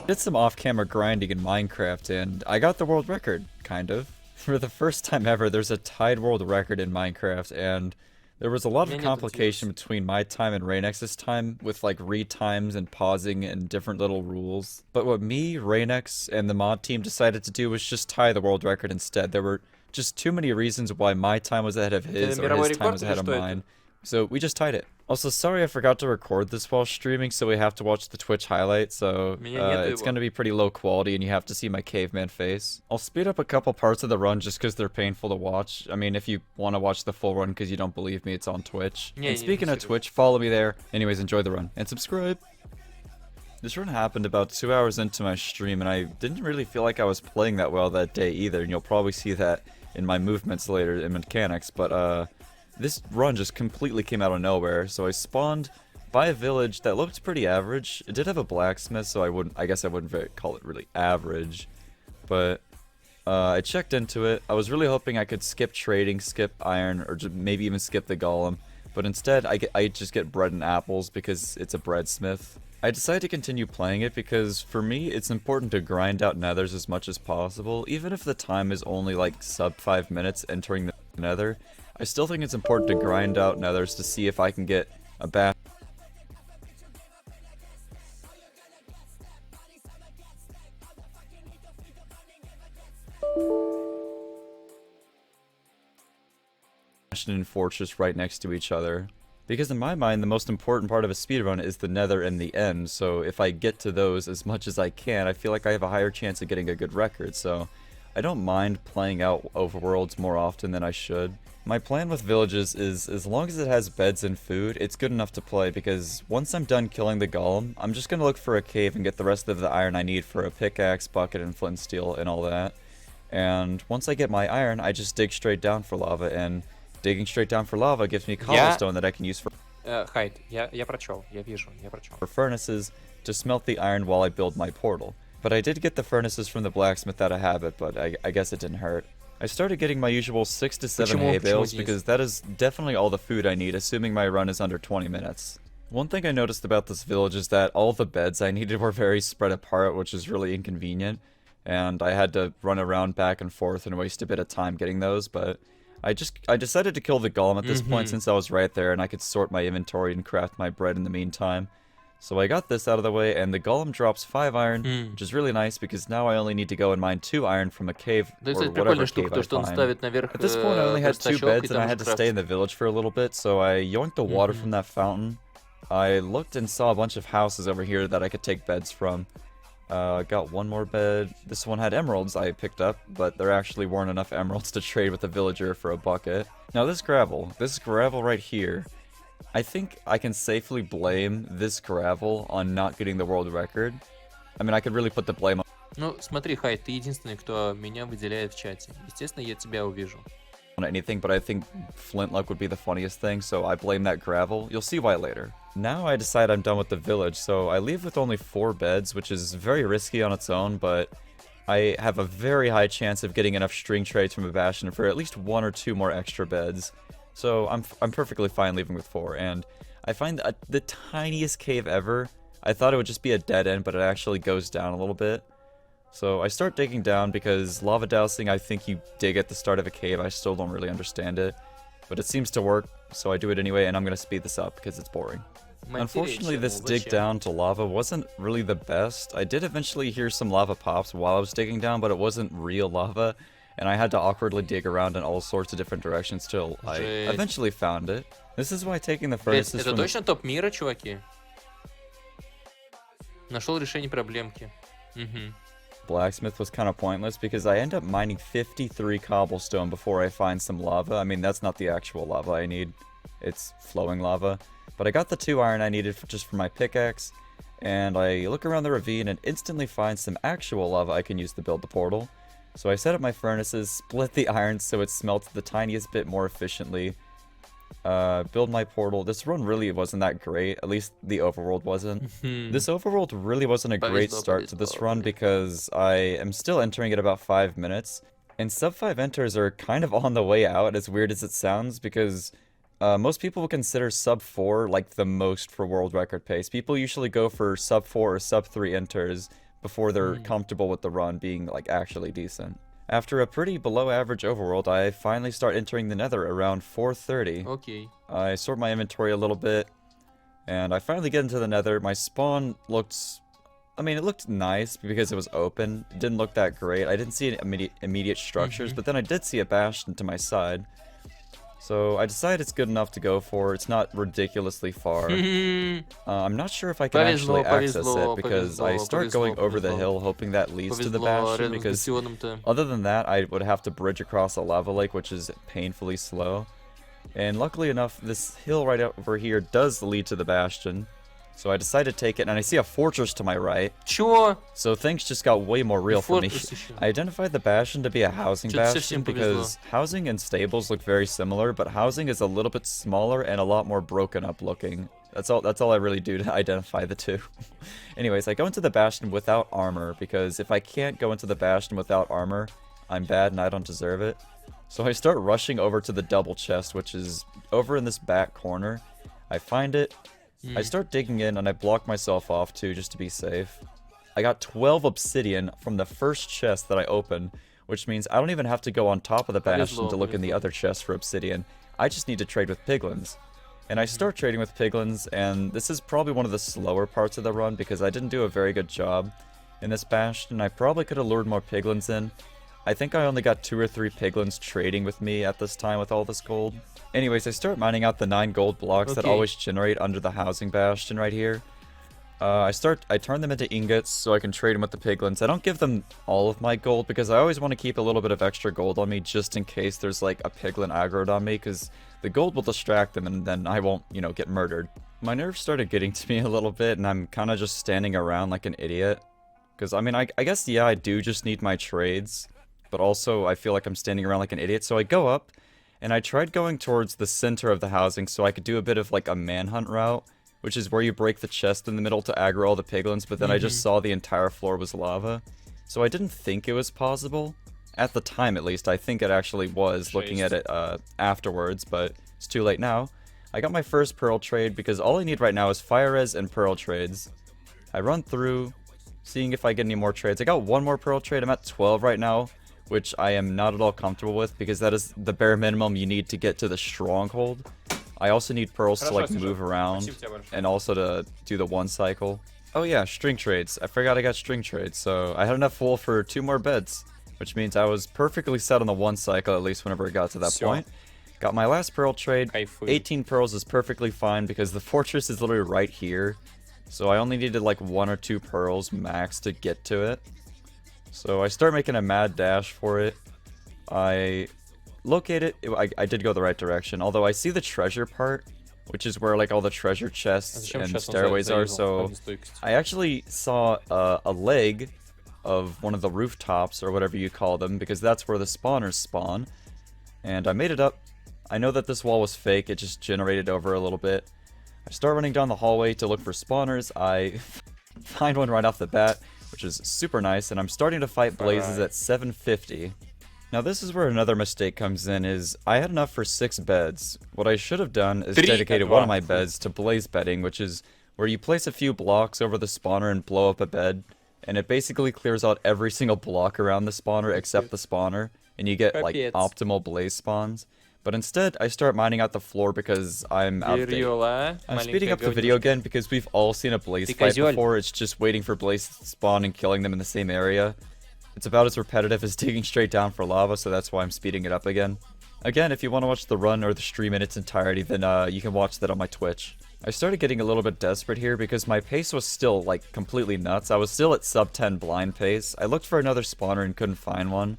Did some off-camera grinding in Minecraft, and I got the world record, kind of. For the first time ever, there's a tied world record in Minecraft, and there was a lot of complication between my time and Raynex's time, with like retimes and pausing and different little rules. But what me, Raynex, and the mod team decided to do was just tie the world record instead. There were just too many reasons why my time was ahead of his, or his time was ahead of mine. So we just tied it. Also, sorry I forgot to record this while streaming, so we have to watch the Twitch highlight, so it's gonna be pretty low quality and you have to see my caveman face. I'll speed up a couple parts of the run just because they're painful to watch. I mean, if you want to watch the full run because you don't believe me, it's on Twitch. And speaking of Twitch, follow me there. Anyways, enjoy the run, and subscribe! This run happened about 2 hours into my stream, and I didn't really feel like I was playing that well that day either, and you'll probably see that in my movements later in mechanics, but this run just completely came out of nowhere, so I spawned by a village that looked pretty average. It did have a blacksmith, so I guess I wouldn't call it really average, but I checked into it. I was really hoping I could skip trading, skip iron, or just maybe even skip the golem, but instead I just get bread and apples because it's a breadsmith. I decided to continue playing it because for me it's important to grind out nethers as much as possible, even if the time is only like sub 5 minutes entering the nether. I still think it's important to grind out nethers to see if I can get a bastion and fortress right next to each other. Because in my mind, the most important part of a speedrun is the nether and the end, so if I get to those as much as I can, I feel like I have a higher chance of getting a good record, so I don't mind playing out overworlds more often than I should. My plan with villages is, as long as it has beds and food, it's good enough to play, because once I'm done killing the golem, I'm just gonna look for a cave and get the rest of the iron I need for a pickaxe, bucket, and flint and steel, and all that. And once I get my iron, I just dig straight down for lava, and digging straight down for lava gives me cobblestone that I can use for for furnaces to smelt the iron while I build my portal. But I did get the furnaces from the blacksmith out of habit, but I guess it didn't hurt. I started getting my usual 6 to 7 hay bales because that is definitely all the food I need, assuming my run is under 20 minutes. One thing I noticed about this village is that all the beds I needed were very spread apart, which is really inconvenient, and I had to run around back and forth and waste a bit of time getting those, but I decided to kill the golem at this point since I was right there and I could sort my inventory and craft my bread in the meantime. So I got this out of the way, and the golem drops 5 iron, which is really nice because now I only need to go and mine 2 iron from a cave, or whatever cave I find. At this point I only had 2 beds and I had to stay in the village for a little bit, so I yoinked the water from that fountain. I looked and saw a bunch of houses over here that I could take beds from. Got 1 more bed. This one had emeralds I picked up, but there actually weren't enough emeralds to trade with a villager for a bucket. Now this gravel right here, I think I can safely blame this gravel on not getting the world record. I mean, I could really put the blame on... Ну, смотри, Хай, ты единственный, кто меня выделяет в чате. Естественно, я тебя увижу. anything, but I think flintlock would be the funniest thing, so I blame that gravel. You'll see why later. Now I decide I'm done with the village, so I leave with only 4 beds, which is very risky on its own, but I have a very high chance of getting enough string trades from a bastion for at least 1 or 2 more extra beds. So I'm perfectly fine leaving with 4, and I find the tiniest cave ever. I thought it would just be a dead end, but it actually goes down a little bit. So I start digging down because lava dousing, I think you dig at the start of a cave. I still don't really understand it, but it seems to work, so I do it anyway, and I'm going to speed this up because it's boring. Unfortunately, this dig down to lava wasn't really the best. I did eventually hear some lava pops while I was digging down, but it wasn't real lava, and I had to awkwardly dig around in all sorts of different directions till I eventually found it. This is why taking the furnaces from... Это точно топ мира, чуваки? Нашел решение проблемки. Blacksmith was kind of pointless because I end up mining 53 cobblestone before I find some lava. I mean, that's not the actual lava I need. It's flowing lava. But I got the 2 iron I needed just for my pickaxe, and I look around the ravine and instantly find some actual lava I can use to build the portal. So I set up my furnaces, split the iron so it smelts the tiniest bit more efficiently, build my portal. This run really wasn't that great, at least the overworld wasn't. This overworld really wasn't a great start to this run because I am still entering at about 5 minutes, and sub 5 enters are kind of on the way out, as weird as it sounds, because most people would consider sub 4 like the most for world record pace. People usually go for sub 4 or sub 3 enters, before they're comfortable with the run being like actually decent. After a pretty below average overworld, I finally start entering the nether around 4:30. Окей. I sort my inventory a little bit, and I finally get into the nether. My spawn looked, I mean, it looked nice because it was open. It didn't look that great. I didn't see any immediate structures, but then I did see a bastion to my side. So I decided it's good enough to go for. It's not ridiculously far. I'm not sure if I can actually access it because I start going over the hill hoping that leads to the bastion, because other than that I would have to bridge across a lava lake, which is painfully slow. And luckily enough, this hill right over here does lead to the bastion. So I decided to take it, and I see a fortress to my right. Чё? So things just got way more real for me. I identified the bastion to be a housing bastion because housing and stables look very similar, but housing is a little bit smaller and a lot more broken up looking. That's all I really do to identify the two. Anyways, I go into the bastion without armor because if I can't go into the bastion without armor, I'm bad and I don't deserve it. So I start rushing over to the double chest, which is over in this back corner. I find it. I start digging in and I block myself off too, just to be safe. I got 12 obsidian from the first chest that I opened, which means I don't even have to go on top of the bastion to look in the other chest for obsidian. I just need to trade with piglins. And I start trading with piglins, and this is probably one of the slower parts of the run because I didn't do a very good job in this bastion. I probably could have lured more piglins in. I think I only got 2 or 3 piglins trading with me at this time with all this gold. Anyways, I start mining out the 9 gold blocks that always generate under the housing bastion right here. I turn them into ingots so I can trade them with the piglins. I don't give them all of my gold because I always want to keep a little bit of extra gold on me just in case there's like a piglin aggroed on me, because the gold will distract them and then I won't, you know, get murdered. My nerves started getting to me a little bit and I'm kind of just standing around like an idiot. Because, I mean, I guess, yeah, I do just need my trades, but also I feel like I'm standing around like an idiot. So I go up and I tried going towards the center of the housing so I could do a bit of like a manhunt route, which is where you break the chest in the middle to aggro all the piglins, but then I just saw the entire floor was lava. So I didn't think it was possible. At the time, at least, I think it actually was, looking at it afterwards, but it's too late now. I got my first pearl trade because all I need right now is fire res and pearl trades. I run through, seeing if I get any more trades. I got 1 more pearl trade. I'm at 12 right now, which I am not at all comfortable with because that is the bare minimum you need to get to the stronghold. I also need pearls to like move around and also to do the 1 cycle. Oh yeah, string trades. I forgot I got string trades, so I had enough wool for 2 more beds, which means I was perfectly set on the 1 cycle at least whenever it got to that point. Got my last pearl trade. 18 pearls is perfectly fine because the fortress is literally right here. So I only needed like 1 or 2 pearls max to get to it. So I start making a mad dash for it. I locate it. I did go the right direction, although I see the treasure part, which is where like all the treasure chests and stairways are. So I actually saw a leg of one of the rooftops or whatever you call them, because that's where the spawners spawn. And I made it up. I know that this wall was fake. It just generated over a little bit. I start running down the hallway to look for spawners. I find one right off the bat, which is super nice, and I'm starting to fight blazes at 750. Now this is where another mistake comes in, is I had enough for 6 beds. What I should have done is dedicated one of my beds to blaze bedding, which is where you place a few blocks over the spawner and blow up a bed, and it basically clears out every single block around the spawner except the spawner, and you get like optimal blaze spawns. But instead, I start mining out the floor because I'm out of date. I'm speeding up the video again because we've all seen a blaze fight before. It's just waiting for blazes to spawn and killing them in the same area. It's about as repetitive as digging straight down for lava, so that's why I'm speeding it up again. Again, if you want to watch the run or the stream in its entirety, then you can watch that on my Twitch. I started getting a little bit desperate here because my pace was still like completely nuts. I was still at sub 10 blind pace. I looked for another spawner and couldn't find one.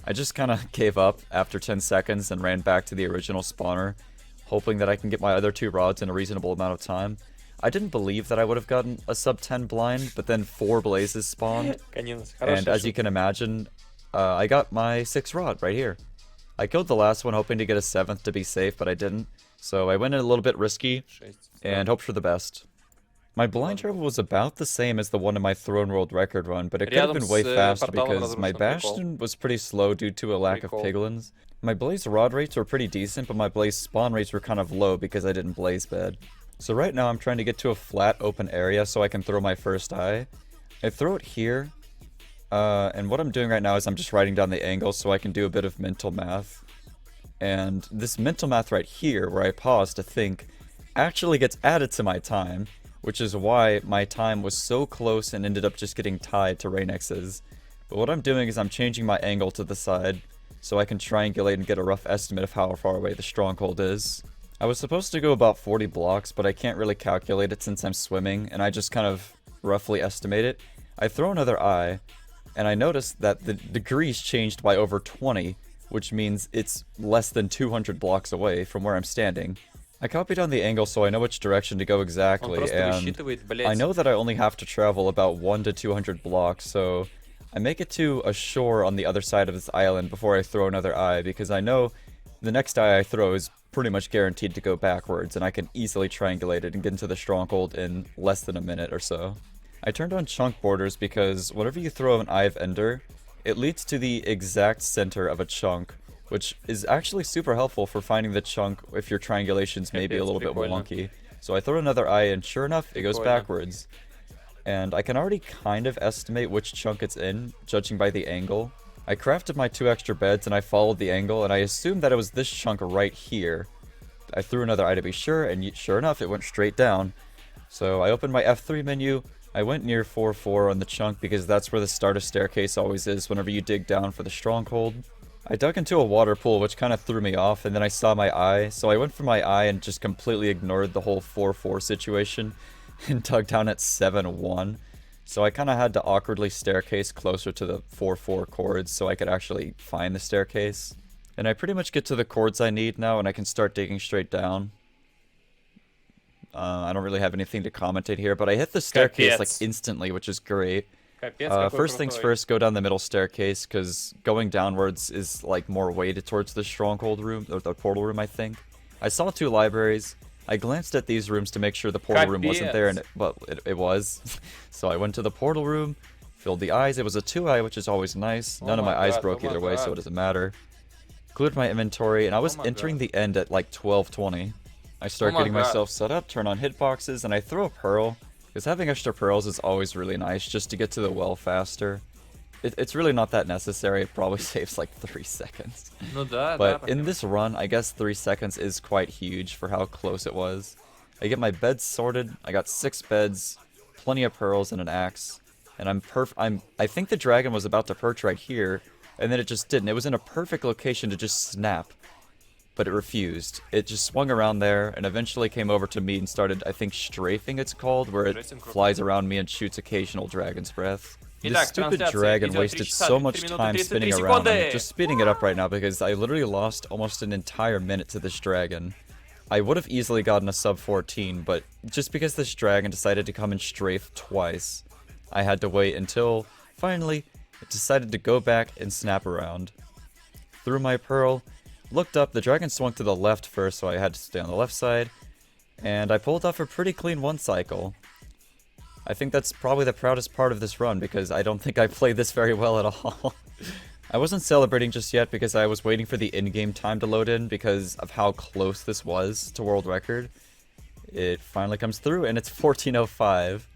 I just kind of gave up after 10 seconds and ran back to the original spawner, hoping that I can get my other 2 rods in a reasonable amount of time. I didn't believe that I would have gotten a sub 10 blind, but then 4 blazes spawned, and as you can imagine, I got my 6th rod right here. I killed the last one hoping to get a 7th to be safe, but I didn't, so I went in a little bit risky and hoped for the best. My blind travel was about the same as the one in my Throne World record run, but it could have been way faster because my bastion was pretty slow due to a lack of piglins. My blaze rod rates were pretty decent, but my blaze spawn rates were kind of low because I didn't blaze bed. So right now I'm trying to get to a flat open area so I can throw my first eye. I throw it here, and what I'm doing right now is I'm just writing down the angle so I can do a bit of mental math. And this mental math right here, where I pause to think, actually gets added to my time, which is why my time was so close and ended up just getting tied to Rainex's. But what I'm doing is I'm changing my angle to the side, so I can triangulate and get a rough estimate of how far away the stronghold is. I was supposed to go about 40 blocks, but I can't really calculate it since I'm swimming, and I just kind of roughly estimate it. I throw another eye, and I notice that the degrees changed by over 20, which means it's less than 200 blocks away from where I'm standing. I copied down the angle so I know which direction to go exactly, and I know that I only have to travel about 1 to 200 blocks, so I make it to a shore on the other side of this island before I throw another eye, because I know the next eye I throw is pretty much guaranteed to go backwards, and I can easily triangulate it and get into the stronghold in less than a minute or so. I turned on chunk borders because whenever you throw an Eye of Ender, it leads to the exact center of a chunk, which is actually super helpful for finding the chunk if your triangulation's maybe a little bit wonky. So I throw another eye, and sure enough, it goes backwards. And I can already kind of estimate which chunk it's in, judging by the angle. I crafted my 2 extra beds and I followed the angle, and I assumed that it was this chunk right here. I threw another eye to be sure, and sure enough, it went straight down. So I opened my F3 menu, I went near 4-4 on the chunk because that's where the start of staircase always is whenever you dig down for the stronghold. I dug into a water pool, which kind of threw me off, and then I saw my eye, so I went for my eye and just completely ignored the whole 4-4 situation and dug down at 7-1. So I kind of had to awkwardly staircase closer to the 4-4 chords so I could actually find the staircase. And I pretty much get to the chords I need now, and I can start digging straight down. I don't really have anything to commentate here, but I hit the staircase like instantly, which is great. First things first, go down the middle staircase, because going downwards is like more weighted towards the stronghold room, or the portal room, I think. I saw 2 libraries. I glanced at these rooms to make sure the portal room wasn't there, and it was. So I went to the portal room, filled the eyes. It was a 2-eye, which is always nice. None of my eyes broke either way, so it doesn't matter. Cleared my inventory, and I was entering the end at like 12:20. I start getting myself set up, turn on hitboxes, and I throw a pearl, because having extra pearls is always really nice just to get to the well faster. It's really not that necessary. It probably saves like 3 seconds. But in this run, I guess 3 seconds is quite huge for how close it was. I get my beds sorted. I got 6 beds, plenty of pearls, and an axe. And I think the dragon was about to perch right here, and then it just didn't. It was in a perfect location to just snap, but it refused. It just swung around there and eventually came over to me and started, I think, strafing it's called, where it flies around me and shoots occasional dragon's breath. This stupid dragon wasted so much time spinning around. I'm just speeding it up right now because I literally lost almost an entire minute to this dragon. I would have easily gotten a sub 14, but just because this dragon decided to come and strafe twice, I had to wait until, finally, it decided to go back and snap around. Threw my pearl, looked up, the dragon swung to the left first, so I had to stay on the left side, and I pulled off a pretty clean 1 cycle. I think that's probably the proudest part of this run, because I don't think I played this very well at all. I wasn't celebrating just yet because I was waiting for the in-game time to load in because of how close this was to world record. It finally comes through, and it's 14:05.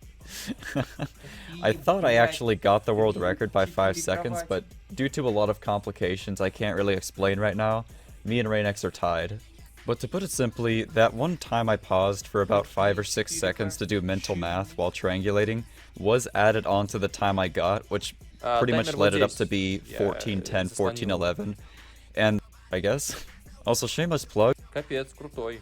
I thought I actually got the world record by 5 seconds, but due to a lot of complications I can't really explain right now, me and Rainex are tied. But to put it simply, that one time I paused for about 5 or 6 seconds to do mental math while triangulating was added onto the time I got, which pretty much led it up to be 14:10, 14:11, and I guess. Also, shameless plug. Капец, крутой.